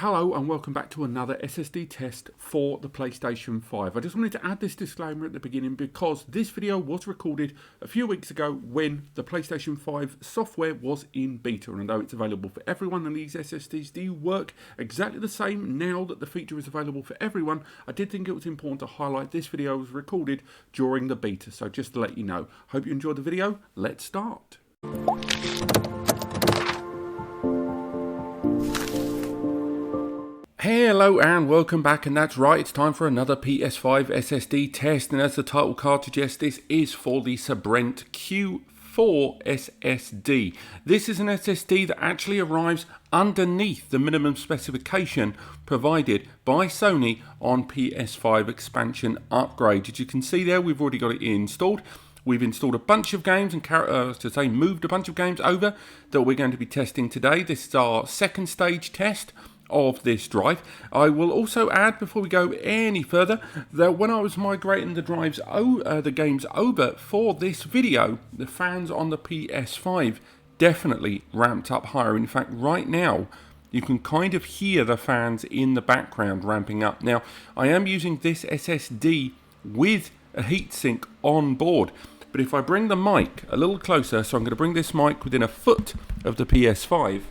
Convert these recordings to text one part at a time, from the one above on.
Hello and welcome back to another SSD test for the PlayStation 5. I just wanted to add this disclaimer at the beginning because this video was recorded a few weeks ago when the PlayStation 5 software was in beta, and although it's available for everyone and these SSDs do work exactly the same now that the feature is available for everyone, I did think it was important to highlight this video was recorded during the beta, so just to let you know. Hope you enjoyed the video. Let's start. Hello and welcome back, and that's right, it's time for another PS5 SSD test, and as the title card suggests, this is for the Sabrent Q4 SSD. This is an SSD that actually arrives underneath the minimum specification provided by Sony on PS5 expansion upgrades. As you can see there, we've already got it installed. We've installed a bunch of games and moved a bunch of games over that we're going to be testing today. This is our second stage test of this drive. I will also add, before we go any further, that when I was migrating the games over for this video, the fans on the PS5 definitely ramped up higher. In fact, right now you can kind of hear the fans in the background ramping up. Now, I am using this SSD with a heatsink on board, but if I bring the mic a little closer, so I'm going to bring this mic within a foot of the PS5,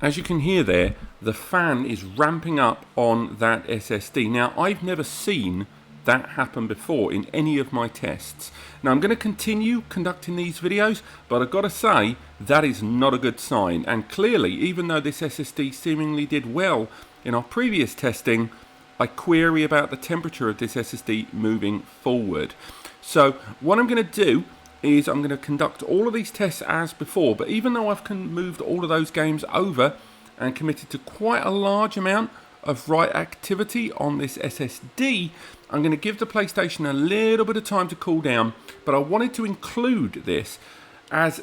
as you can hear there, the fan is ramping up on that SSD. Now, I've never seen that happen before in any of my tests. Now, I'm going to continue conducting these videos, but I've got to say, that is not a good sign. And clearly, even though this SSD seemingly did well in our previous testing, I query about the temperature of this SSD moving forward. So, what I'm going to do is I'm going to conduct all of these tests as before, but even though I've moved all of those games over and committed to quite a large amount of write activity on this SSD, I'm going to give the PlayStation a little bit of time to cool down, but I wanted to include this as,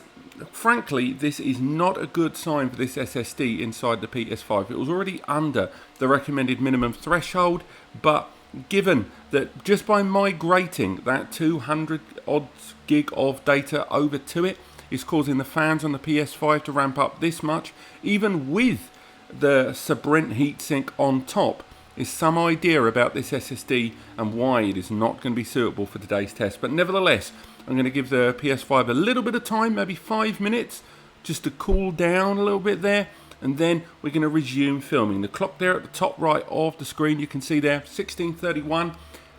frankly, this is not a good sign for this SSD inside the PS5. It was already under the recommended minimum threshold, but given that just by migrating that 200 odd gig of data over to it is causing the fans on the PS5 to ramp up this much, even with the Sabrent heatsink on top, is some idea about this SSD and why it is not going to be suitable for today's test. But nevertheless, I'm going to give the PS5 a little bit of time, maybe 5 minutes, just to cool down a little bit there, and then we're going to resume filming. The clock there at the top right of the screen, you can see there, 16:31.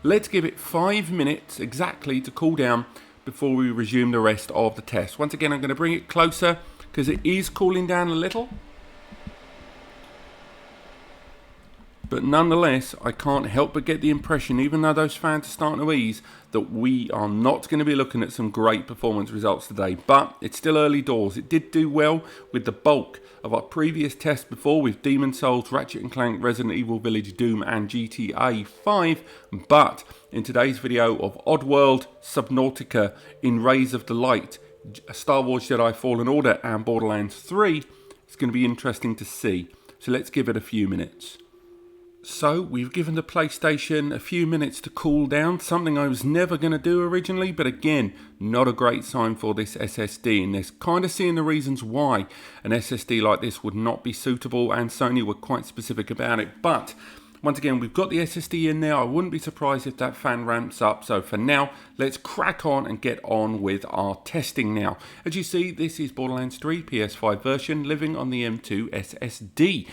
Let's give it 5 minutes exactly to cool down before we resume the rest of the test. Once again, I'm going to bring it closer because it is cooling down a little. But nonetheless, I can't help but get the impression, even though those fans are starting to ease, that we are not going to be looking at some great performance results today. But it's still early doors. It did do well with the bulk of our previous tests before with Demon's Souls, Ratchet & Clank, Resident Evil Village, Doom and GTA 5. But in today's video of Oddworld, Subnautica, In Rays of the Light, Star Wars Jedi Fallen Order and Borderlands 3, it's going to be interesting to see. So let's give it a few minutes. So, we've given the PlayStation a few minutes to cool down, something I was never going to do originally, but again, not a great sign for this SSD, and there's kind of seeing the reasons why an SSD like this would not be suitable, and Sony were quite specific about it. But, once again, we've got the SSD in there. I wouldn't be surprised if that fan ramps up, so for now, let's crack on and get on with our testing now. As you see, this is Borderlands 3 PS5 version, living on the M.2 SSD.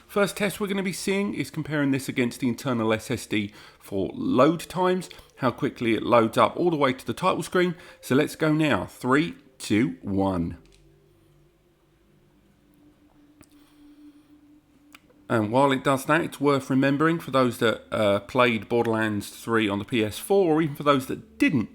First test we're going to be seeing is comparing this against the internal SSD for load times, how quickly it loads up all the way to the title screen. So let's go now. 3, 2, 1. And while it does that, it's worth remembering for those that played Borderlands 3 on the PS4, or even for those that didn't,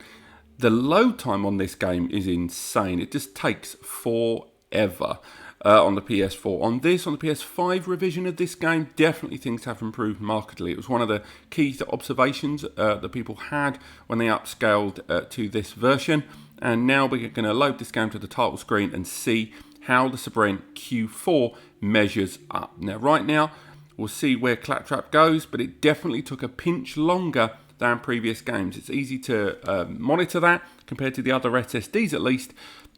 the load time on this game is insane. It just takes forever. On the PS4. On the PS5 revision of this game, definitely things have improved markedly. It was one of the key observations that people had when they upscaled to this version. And now we're going to load this game to the title screen and see how the Sabrent Q4 measures up. Now, right now, we'll see where Claptrap goes, but it definitely took a pinch longer than previous games. It's easy to monitor that compared to the other SSDs at least.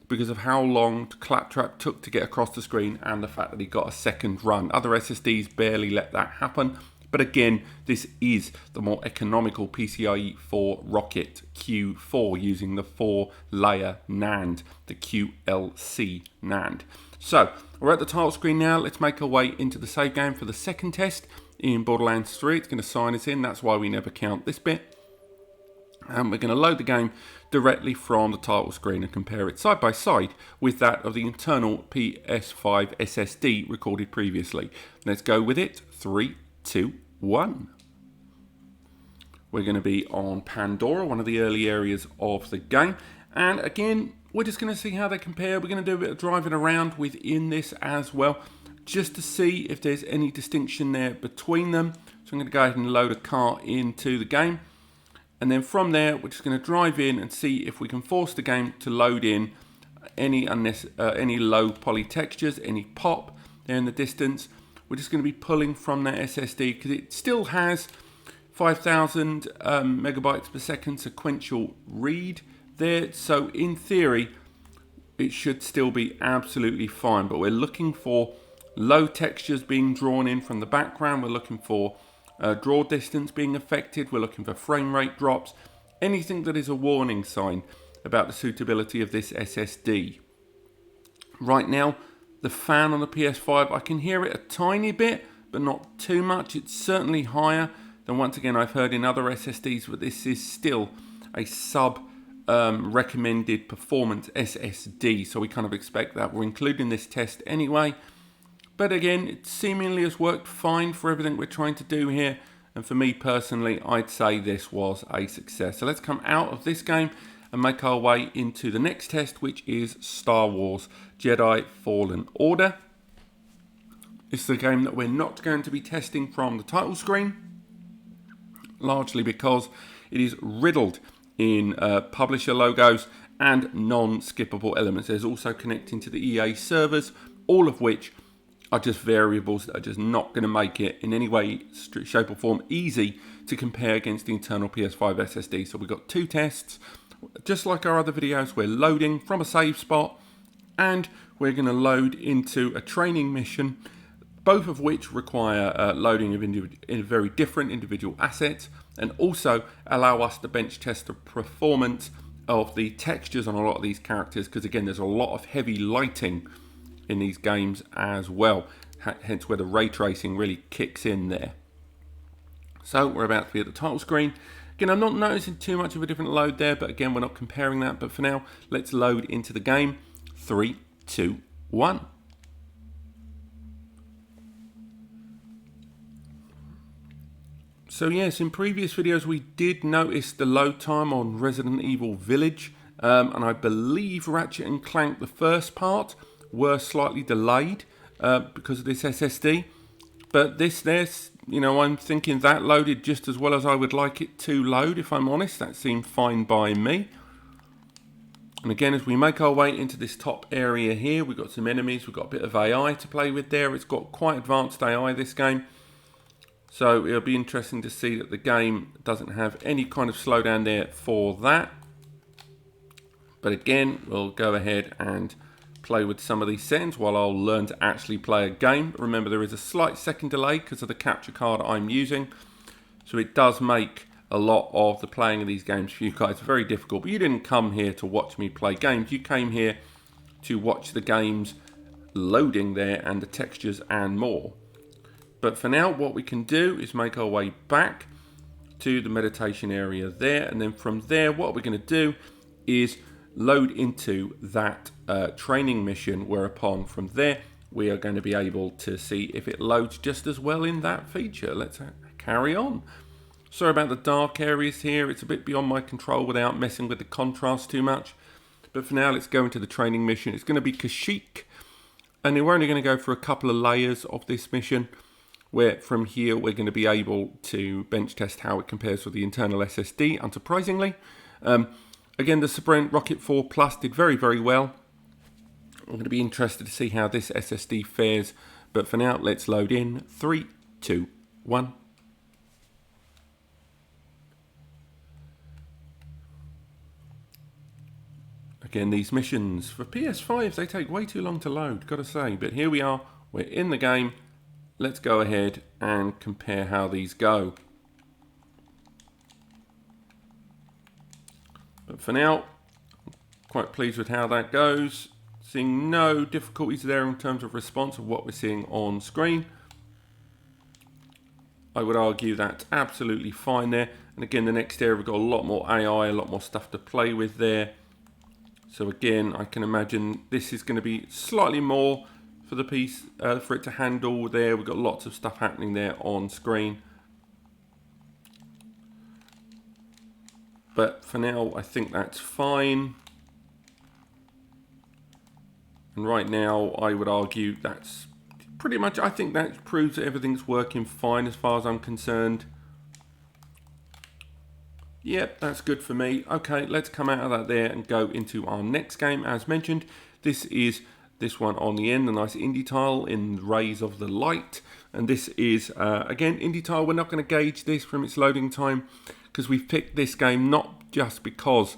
because of how long Claptrap took to get across the screen and the fact that he got a second run. Other SSDs barely let that happen. But again, this is the more economical PCIe4 Rocket Q4 using the 4-layer NAND, the QLC NAND. So, we're at the title screen now. Let's make our way into the save game for the second test in Borderlands 3. It's going to sign us in. That's why we never count this bit. And we're going to load the game directly from the title screen and compare it side by side with that of the internal PS5 SSD recorded previously. Let's go with it. 3, 2, 1. We're going to be on Pandora, one of the early areas of the game. And again, we're just going to see how they compare. We're going to do a bit of driving around within this as well, just to see if there's any distinction there between them. So I'm going to go ahead and load a car into the game. And then from there, we're just going to drive in and see if we can force the game to load in any low poly textures, any pop there in the distance. We're just going to be pulling from that SSD because it still has 5,000 megabytes per second sequential read there. So in theory, it should still be absolutely fine. But we're looking for low textures being drawn in from the background. We're looking for draw distance being affected. We're looking for frame rate drops. Anything that is a warning sign about the suitability of this SSD. Right now, the fan on the PS5, I can hear it a tiny bit, but not too much. It's certainly higher than, once again, I've heard in other SSDs, but this is still a recommended performance SSD, so we kind of expect that. We're including this test anyway, but again, it seemingly has worked fine for everything we're trying to do here, and for me personally, I'd say this was a success. So let's come out of this game and make our way into the next test, which is Star Wars Jedi Fallen Order. This is a game that we're not going to be testing from the title screen, largely because it is riddled in publisher logos and non-skippable elements. There's also connecting to the EA servers, all of which are just variables that are just not going to make it in any way, shape or form easy to compare against the internal PS5 SSD. So we've got two tests. Just like our other videos, we're loading from a save spot and we're going to load into a training mission, both of which require loading of very different individual assets and also allow us to bench test the performance of the textures on a lot of these characters, because again, there's a lot of heavy lighting in these games as well, hence where the ray tracing really kicks in there. So we're about to be at the title screen. Again, I'm not noticing too much of a different load there, but again, we're not comparing that. But for now, let's load into the game. 3, 2, 1. So yes, in previous videos, we did notice the load time on Resident Evil Village. And I believe Ratchet and Clank, the first part, were slightly delayed because of this SSD. But this, you know, I'm thinking that loaded just as well as I would like it to load, if I'm honest. That seemed fine by me. And again, as we make our way into this top area here, we've got some enemies, we've got a bit of AI to play with there. It's got quite advanced AI, this game. So it'll be interesting to see that the game doesn't have any kind of slowdown there for that. But again, we'll go ahead and play with some of these settings while I'll learn to actually play a game. Remember, there is a slight second delay because of the capture card I'm using, so it does make a lot of the playing of these games for you guys very difficult. But you didn't come here to watch me play games, you came here to watch the games loading there and the textures and more. But for now, what we can do is make our way back to the meditation area there, and then from there, what we're going to do is load into that training mission, whereupon from there we are going to be able to see if it loads just as well in that feature. Let's carry on. Sorry about the dark areas here, it's a bit beyond my control without messing with the contrast too much. But for now, let's go into the training mission. It's going to be Kashyyyk, and we're only going to go for a couple of layers of this mission, where from here we're going to be able to bench test how it compares with the internal SSD, unsurprisingly. Again, the Sabrent Rocket 4 Plus did very, very well. I'm going to be interested to see how this SSD fares. But for now, let's load in. 3, 2, 1. Again, these missions for PS5, they take way too long to load, gotta say. But here we are, we're in the game. Let's go ahead and compare how these go. But for now, quite pleased with how that goes. Seeing no difficulties there in terms of response of what we're seeing on screen. I would argue that's absolutely fine there. And again, the next area, we've got a lot more AI, a lot more stuff to play with there. So again, I can imagine this is going to be slightly more for the piece, for it to handle there. We've got lots of stuff happening there on screen. But for now, I think that's fine. And right now, I would argue that's pretty much, I think that proves that everything's working fine as far as I'm concerned. Yep, that's good for me. Okay, let's come out of that there and go into our next game. As mentioned, this is this one on the end, the nice indie tile in Rays of the Light. And this is, again, indie tile. We're not going to gauge this from its loading time because we've picked this game not just because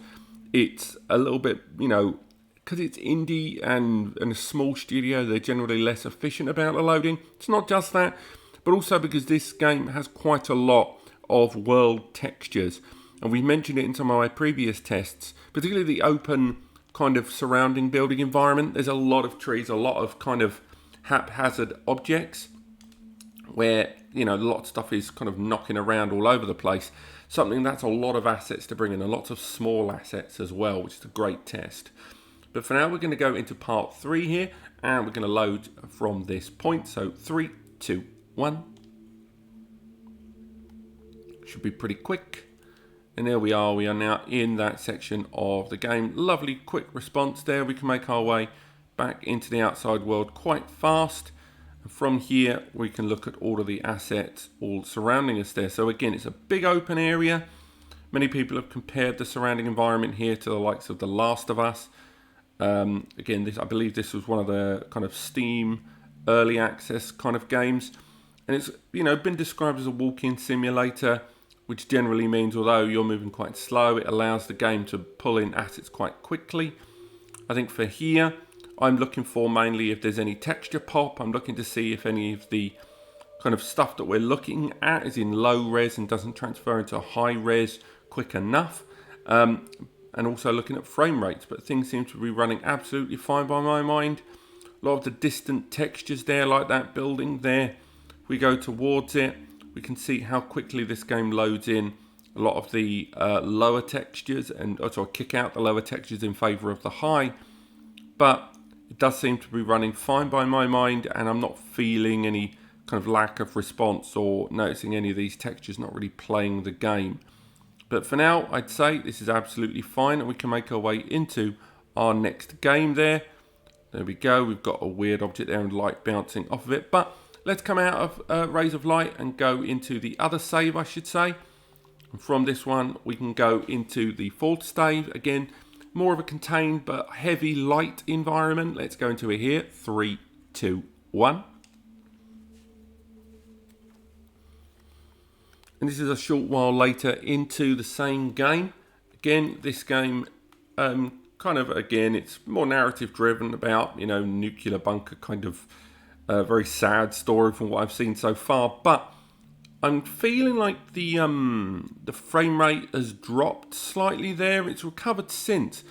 it's a little bit, you know, because it's indie and a small studio, they're generally less efficient about the loading. It's not just that, but also because this game has quite a lot of world textures. And we mentioned it in some of my previous tests, particularly the open kind of surrounding building environment. There's a lot of trees, a lot of kind of haphazard objects where, you know, a lot of stuff is kind of knocking around all over the place. Something that's a lot of assets to bring in, and lots of small assets as well, which is a great test. But for now, we're going to go into part 3 here, and we're going to load from this point. So 3, 2, 1. Should be pretty quick. And there we are now in that section of the game. Lovely quick response there. We can make our way back into the outside world quite fast. And from here, we can look at all of the assets all surrounding us there. So again, it's a big open area. Many people have compared the surrounding environment here to the likes of The Last of Us. Again, I believe this was one of the kind of Steam early access kind of games. And it's, you know, been described as a walk-in simulator, which generally means although you're moving quite slow, it allows the game to pull in assets quite quickly. I think for here, I'm looking for mainly if there's any texture pop. I'm looking to see if any of the kind of stuff that we're looking at is in low res and doesn't transfer into high res quick enough. And also looking at frame rates, but things seem to be running absolutely fine by my mind. A lot of the distant textures there, like that building there. We go towards it. We can see how quickly this game loads in a lot of the lower textures and also kick out the lower textures in favor of the high. But it does seem to be running fine by my mind, and I'm not feeling any kind of lack of response or noticing any of these textures not really playing the game. But for now, I'd say this is absolutely fine, and we can make our way into our next game there. There we go. We've got a weird object there and light bouncing off of it. But let's come out of Rays of Light and go into the other save, I should say. And from this one, we can go into the fourth save. Again, more of a contained but heavy light environment. Let's go into it here. 3, 2, 1. And this is a short while later into the same game. Again, this game kind of, again, it's more narrative driven about, you know, nuclear bunker kind of very sad story from what I've seen so far. But I'm feeling like the frame rate has dropped slightly there. It's recovered since,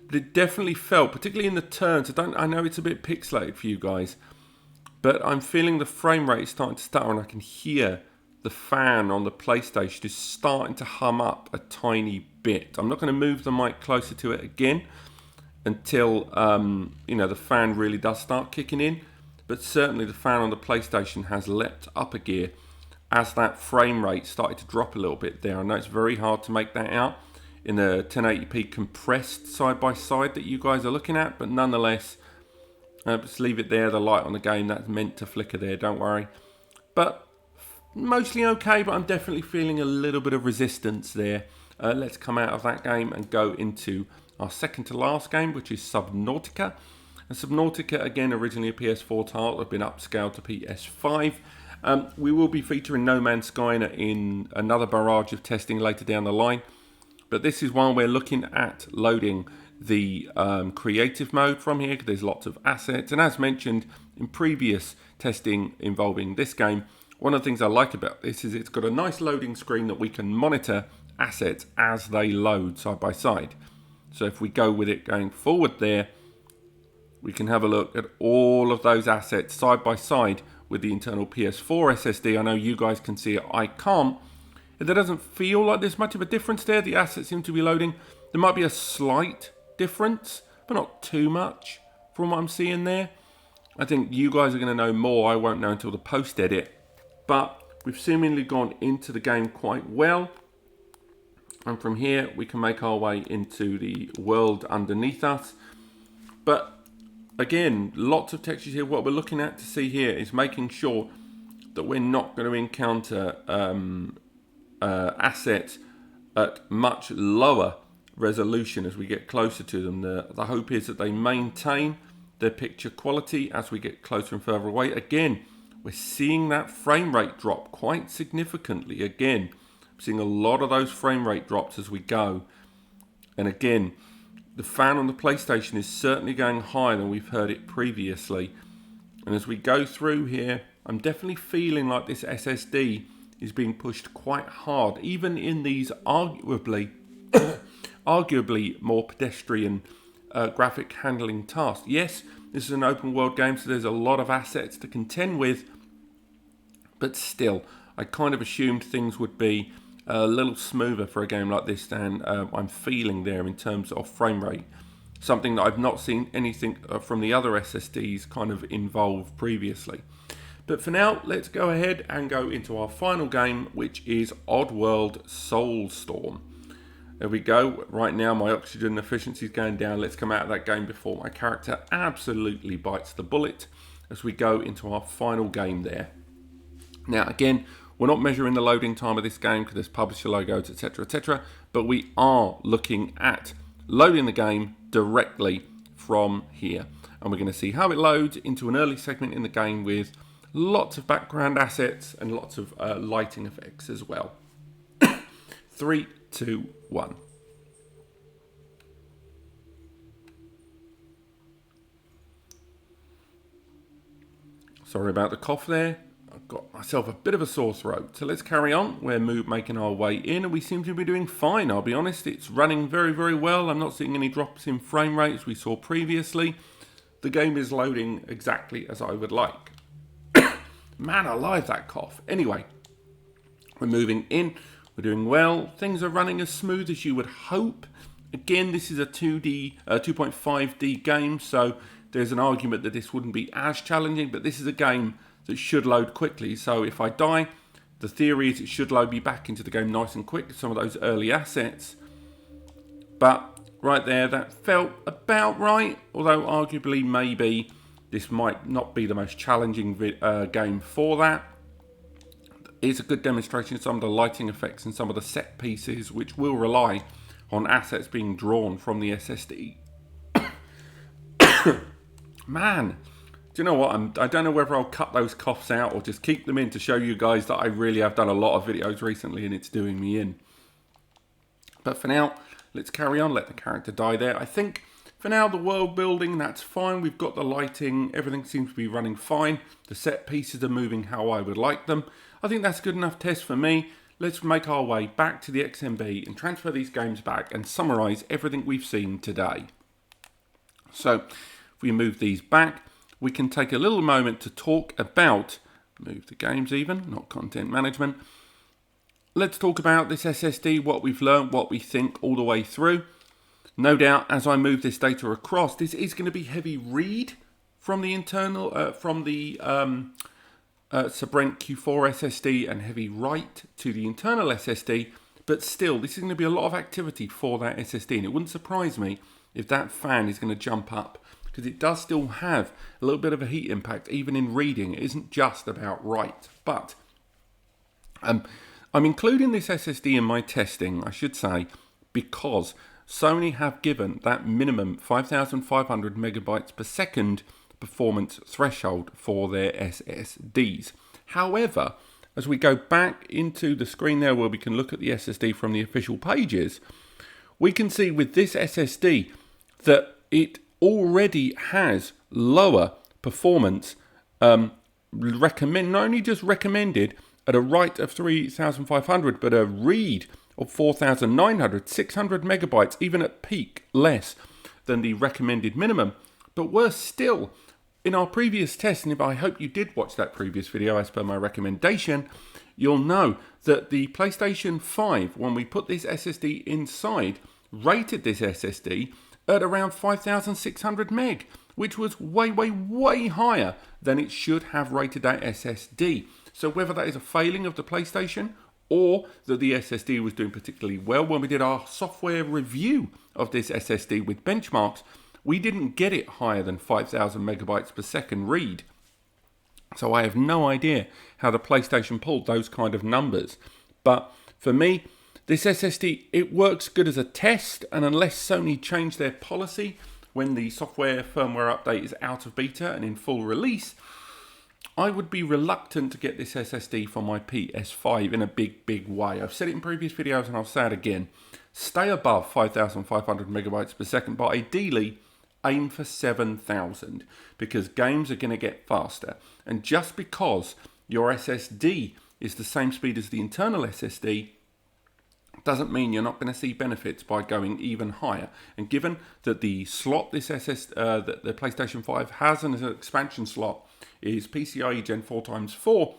but it definitely felt, particularly in the turns. I know it's a bit pixelated for you guys, but I'm feeling the frame rate is starting to stutter, and I can hear the fan on the PlayStation is starting to hum up a tiny bit. I'm not going to move the mic closer to it again until you know, the fan really does start kicking in. But certainly the fan on the PlayStation has leapt up a gear as that frame rate started to drop a little bit there. I know it's very hard to make that out in the 1080p compressed side by side that you guys are looking at, but nonetheless, just leave it there. The light on the game, that's meant to flicker there, don't worry. But mostly okay, but I'm definitely feeling a little bit of resistance there. Let's come out of that game and go into our second to last game, which is Subnautica. And Subnautica, again, originally a PS4 title, have been upscaled to PS5. We will be featuring No Man's Sky in another barrage of testing later down the line. But this is one we're looking at loading the creative mode from here, because there's lots of assets. And as mentioned in previous testing involving this game, one of the things I like about this is it's got a nice loading screen that we can monitor assets as they load side by side. So if we go with it going forward there, we can have a look at all of those assets side by side with the internal PS4 SSD. I know you guys can see it, I can't. There doesn't feel like there's much of a difference there. The assets seem to be loading. There might be a slight difference, but not too much from what I'm seeing there. I think you guys are going to know more. I won't know until the post-edit. But we've seemingly gone into the game quite well. And from here, we can make our way into the world underneath us. But again, lots of textures here. What we're looking at to see here is making sure that we're not going to encounter assets at much lower resolution as we get closer to them. The hope is that they maintain their picture quality as we get closer and further away. Again, we're seeing that frame rate drop quite significantly. Again, I'm seeing a lot of those frame rate drops as we go. And again, the fan on the PlayStation is certainly going higher than we've heard it previously. And as we go through here, I'm definitely feeling like this SSD is being pushed quite hard, even in these arguably more pedestrian graphic handling tasks. Yes, this is an open world game, so there's a lot of assets to contend with, but still, I kind of assumed things would be a little smoother for a game like this than I'm feeling there in terms of frame rate. Something that I've not seen anything from the other SSDs kind of involve previously. But for now, let's go ahead and go into our final game, which is Oddworld Soulstorm. There we go. Right now, my oxygen efficiency is going down. Let's come out of that game before my character absolutely bites the bullet as we go into our final game there. Now, again, we're not measuring the loading time of this game because there's publisher logos, etc., but we are looking at loading the game directly from here. And we're going to see how it loads into an early segment in the game with lots of background assets and lots of lighting effects as well. 3, 2, 1. Sorry about the cough there. I've got myself a bit of a sore throat. So let's carry on. We're making our way in and we seem to be doing fine. I'll be honest, it's running very, very well. I'm not seeing any drops in frame rates we saw previously. The game is loading exactly as I would like. Man alive, that cough. Anyway, we're moving in. We're doing well. Things are running as smooth as you would hope. Again, this is a 2.5D game, so there's an argument that this wouldn't be as challenging, but this is a game that should load quickly. So if I die, the theory is it should load me back into the game nice and quick, some of those early assets. But right there, that felt about right, although arguably maybe this might not be the most challenging game for that. It's a good demonstration of some of the lighting effects and some of the set pieces which will rely on assets being drawn from the SSD. Man, do you know what? I don't know whether I'll cut those coughs out or just keep them in to show you guys that I really have done a lot of videos recently and it's doing me in. But for now, let's carry on, let the character die there. I think for now, the world building, that's fine. We've got the lighting. Everything seems to be running fine. The set pieces are moving how I would like them. I think that's good enough test for me. Let's make our way back to the XMB and transfer these games back and summarize everything we've seen today. So, if we move these back, we can take a little moment to talk about, move the games even, not content management. Let's talk about this SSD, what we've learned, what we think all the way through. No doubt, as I move this data across, this is going to be heavy read from the internal, Sabrent Q4 SSD and heavy write to the internal SSD. But still, this is going to be a lot of activity for that SSD. And it wouldn't surprise me if that fan is going to jump up, because it does still have a little bit of a heat impact, even in reading. It isn't just about write. But I'm including this SSD in my testing, I should say, because Sony have given that minimum 5,500 megabytes per second performance threshold for their SSDs. However, as we go back into the screen there where we can look at the SSD from the official pages, we can see with this SSD, that it already has lower performance, not only just recommended at a write of 3,500, but a read of 4,900, 600 megabytes, even at peak less than the recommended minimum. But worse still, in our previous test, and if I hope you did watch that previous video as per my recommendation, you'll know that the PlayStation 5, when we put this SSD inside, rated this SSD at around 5,600 meg, which was way, way, way higher than it should have rated that SSD. So whether that is a failing of the PlayStation or that the SSD was doing particularly well, when we did our software review of this SSD with benchmarks, we didn't get it higher than 5,000 megabytes per second read. So I have no idea how the PlayStation pulled those kind of numbers. But for me, this SSD, it works good as a test, and unless Sony change their policy when the software firmware update is out of beta and in full release, I would be reluctant to get this SSD for my PS5 in a big, big way. I've said it in previous videos and I'll say it again. Stay above 5,500 megabytes per second, but ideally aim for 7,000 because games are going to get faster. And just because your SSD is the same speed as the internal SSD doesn't mean you're not going to see benefits by going even higher. And given that the slot this that the PlayStation 5 has as an expansion slot is PCIe Gen 4x4,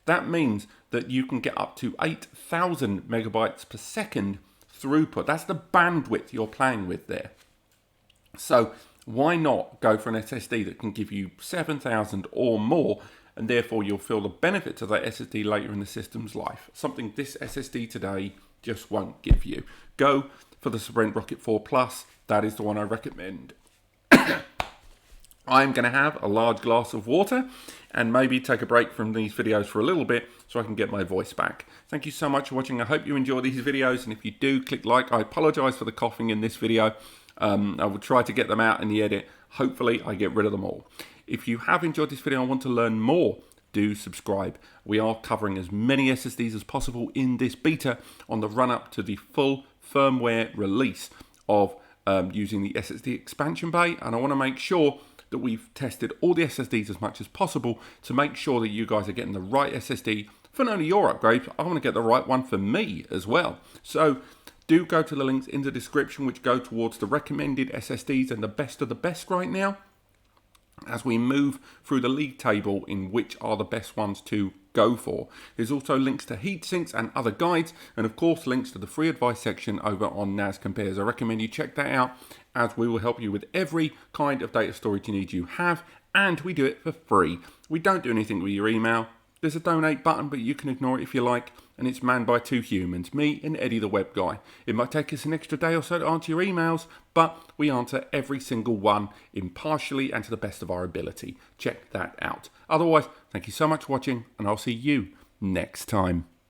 that means that you can get up to 8,000 megabytes per second throughput. That's the bandwidth you're playing with there. So why not go for an SSD that can give you 7,000 or more, and therefore you'll feel the benefits of that SSD later in the system's life. Something this SSD today just won't give you. Go for the Sabrent Rocket 4 Plus. That is the one I recommend. I'm going to have a large glass of water and maybe take a break from these videos for a little bit so I can get my voice back. Thank you so much for watching. I hope you enjoy these videos, and if you do, click like. I apologise for the coughing in this video. I will try to get them out in the edit. Hopefully I get rid of them all. If you have enjoyed this video and want to learn more, do subscribe. We are covering as many SSDs as possible in this beta on the run up to the full firmware release of using the SSD expansion bay, and I want to make sure that we've tested all the SSDs as much as possible to make sure that you guys are getting the right SSD for not only your upgrades, I want to get the right one for me as well. So do go to the links in the description which go towards the recommended SSDs and the best of the best right now, as we move through the league table in which are the best ones to go for. There's also links to heatsinks and other guides, and of course links to the free advice section over on NAS Compares. I recommend you check that out, as we will help you with every kind of data storage need you have, and we do it for free. We don't do anything with your email. There's a donate button, but you can ignore it if you like, and it's manned by two humans, me and Eddie the web guy. It might take us an extra day or so to answer your emails, but we answer every single one impartially and to the best of our ability. Check that out. Otherwise, thank you so much for watching, and I'll see you next time.